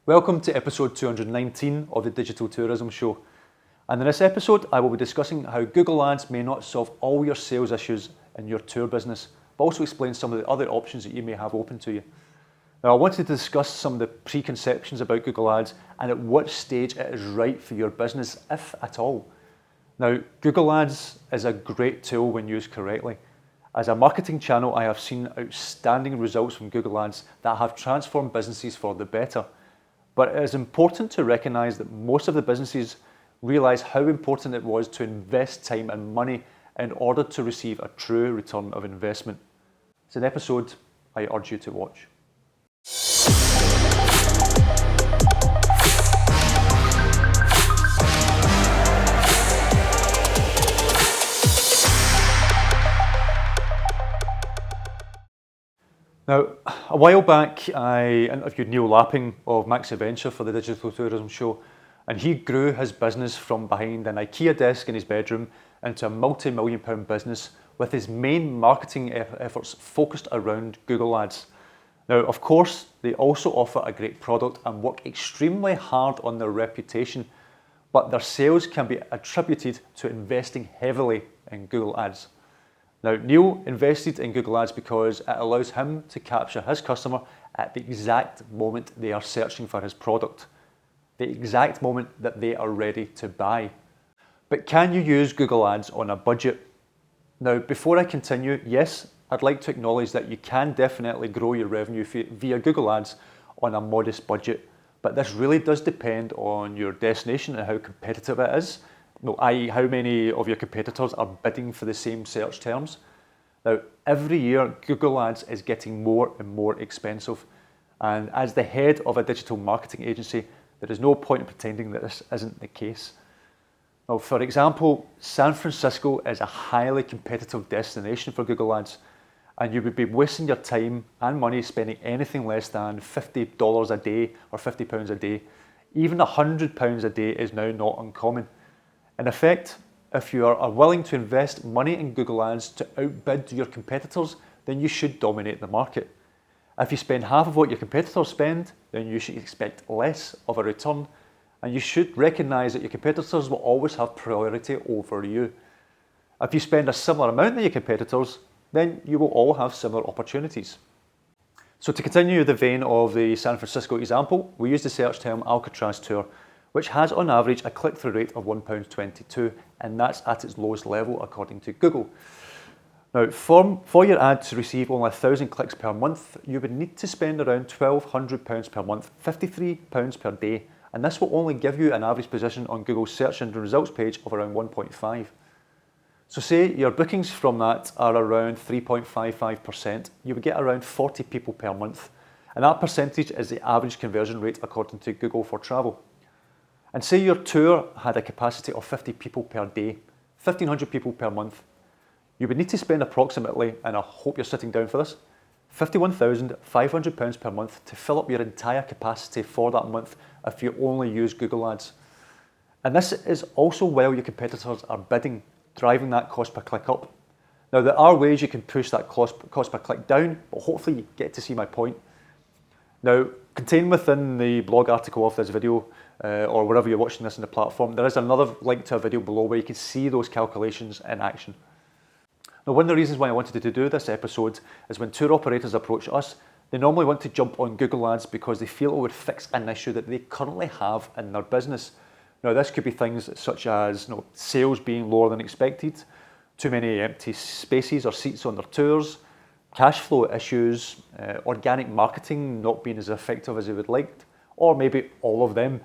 Welcome to episode 219 of the Digital Tourism Show. And in this episode, I will be discussing how Google Ads may not solve all your sales issues in your tour business, but also explain some of the other options that you may have open to you. Now, I wanted to discuss some of the preconceptions about Google Ads and at what stage it is right for your business, if at all. Now, Google Ads is a great tool when used correctly. As a marketing channel, I have seen outstanding results from Google Ads that have transformed businesses for the better. But it is important to recognise that most of the businesses realise how important it was to invest time and money in order to receive a true return of investment. It's an episode I urge you to watch. Now, a while back, I interviewed Neil Lapping of Max Adventure for the Digital Tourism Show, and he grew his business from behind an IKEA desk in his bedroom into a multi-million pound business with his main marketing efforts focused around Google Ads. Now, of course, they also offer a great product and work extremely hard on their reputation, but their sales can be attributed to investing heavily in Google Ads. Now, Neil invested in Google Ads because it allows him to capture his customer at the exact moment they are searching for his product, the exact moment that they are ready to buy. But can you use Google Ads on a budget? Now, before I continue, yes, I'd like to acknowledge that you can definitely grow your revenue via Google Ads on a modest budget, but this really does depend on your destination and how competitive it is. I.e., how many of your competitors are bidding for the same search terms. Now, every year, Google Ads is getting more and more expensive. And as the head of a digital marketing agency, there is no point in pretending that this isn't the case. Now, for example, San Francisco is a highly competitive destination for Google Ads, and you would be wasting your time and money spending anything less than $50 a day or £50 a day. Even £100 a day is now not uncommon. In effect, if you are willing to invest money in Google Ads to outbid your competitors, then you should dominate the market. If you spend half of what your competitors spend, then you should expect less of a return, and you should recognise that your competitors will always have priority over you. If you spend a similar amount than your competitors, then you will all have similar opportunities. So to continue the vein of the San Francisco example, we use the search term Alcatraz Tour, which has on average a click-through rate of £1.22, and that's at its lowest level according to Google. Now, for your ad to receive only 1,000 clicks per month, you would need to spend around £1,200 per month, £53 per day, and this will only give you an average position on Google's search engine results page of around 1.5. So say your bookings from that are around 3.55%, you would get around 40 people per month, and that percentage is the average conversion rate according to Google for Travel. And say your tour had a capacity of 50 people per day, 1,500 people per month. You would need to spend approximately, and I hope you're sitting down for this, £51,500 per month to fill up your entire capacity for that month if you only use Google Ads. And this is also while your competitors are bidding, driving that cost per click up. Now, there are ways you can push that cost per click down, but hopefully you get to see my point. Now, contained within the blog article of this video, or wherever you're watching this on the platform, there is another link to a video below where you can see those calculations in action. Now, one of the reasons why I wanted to do this episode is when tour operators approach us, they normally want to jump on Google Ads because they feel it would fix an issue that they currently have in their business. Now, this could be things such as sales being lower than expected, too many empty spaces or seats on their tours, cash flow issues, organic marketing not being as effective as they would like, or maybe all of them.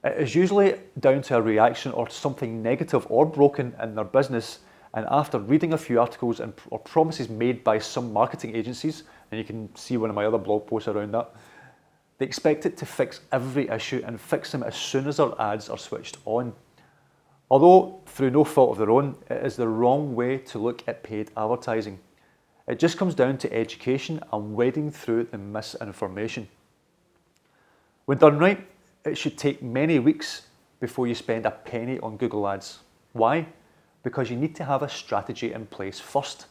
It is usually down to a reaction or something negative or broken in their business, and after reading a few articles or promises made by some marketing agencies, and you can see one of my other blog posts around that, they expect it to fix every issue and fix them as soon as their ads are switched on. Although, through no fault of their own, it is the wrong way to look at paid advertising. It just comes down to education and wading through the misinformation. When done right, it should take many weeks before you spend a penny on Google Ads. Why? Because you need to have a strategy in place first.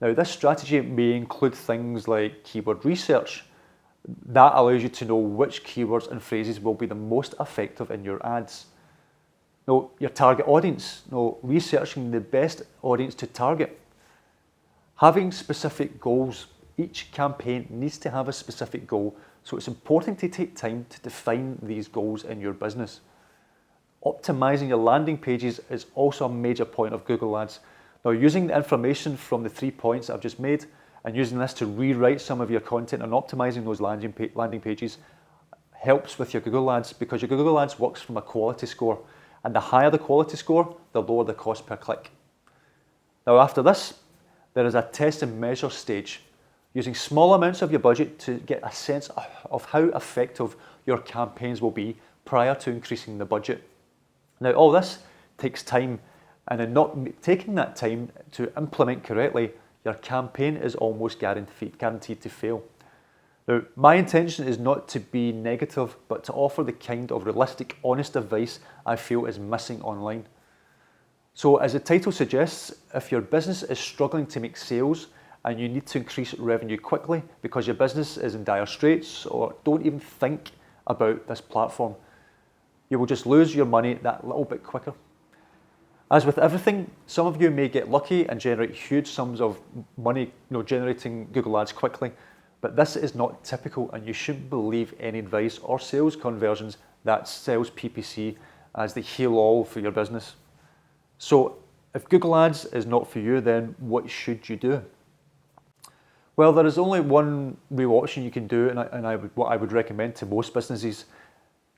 Now, this strategy may include things like keyword research, That allows you to know which keywords and phrases will be the most effective in your ads. Now, your target audience. Now, researching the best audience to target. Having specific goals. Each campaign needs to have a specific goal, so it's important to take time to define these goals in your business. Optimizing your landing pages is also a major point of Google Ads. Now, using the information from the 3 points that I've just made and using this to rewrite some of your content and optimizing those landing pages helps with your Google Ads, because your Google Ads works from a quality score, and the higher the quality score, the lower the cost per click. Now, after this, there is a test and measure stage, using small amounts of your budget to get a sense of how effective your campaigns will be prior to increasing the budget. Now, all this takes time, and in not taking that time to implement correctly, your campaign is almost guaranteed to fail. Now, my intention is not to be negative, but to offer the kind of realistic, honest advice I feel is missing online. So, as the title suggests, if your business is struggling to make sales and you need to increase revenue quickly because your business is in dire straits, or don't even think about this platform, you will just lose your money that little bit quicker. As with everything, some of you may get lucky and generate huge sums of money, generating Google Ads quickly, but this is not typical, and you shouldn't believe any advice or sales conversions that sells PPC as the heal-all for your business. So, if Google Ads is not for you, then what should you do? Well, there is only one real option you can do, what I would recommend to most businesses.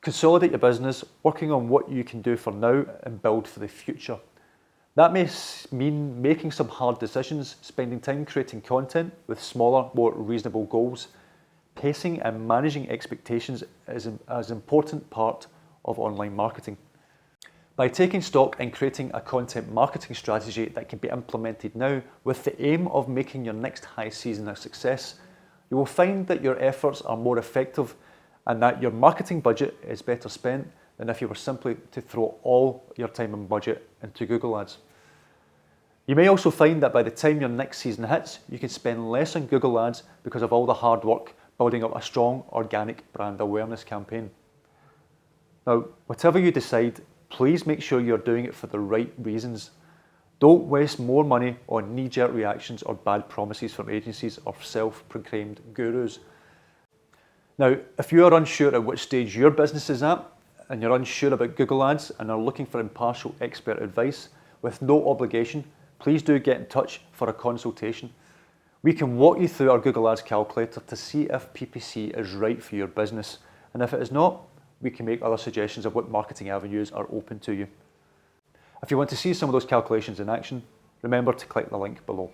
Consolidate your business, working on what you can do for now and build for the future. That may mean making some hard decisions, spending time creating content with smaller, more reasonable goals. Pacing and managing expectations is an important part of online marketing. By taking stock and creating a content marketing strategy that can be implemented now with the aim of making your next high season a success, you will find that your efforts are more effective and that your marketing budget is better spent than if you were simply to throw all your time and budget into Google Ads. You may also find that by the time your next season hits, you can spend less on Google Ads because of all the hard work building up a strong organic brand awareness campaign. Now, whatever you decide, please make sure you're doing it for the right reasons. Don't waste more money on knee-jerk reactions or bad promises from agencies or self-proclaimed gurus. Now, if you are unsure at which stage your business is at, and you're unsure about Google Ads and are looking for impartial expert advice with no obligation, please do get in touch for a consultation. We can walk you through our Google Ads calculator to see if PPC is right for your business, and if it is not, we can make other suggestions of what marketing avenues are open to you. If you want to see some of those calculations in action, remember to click the link below.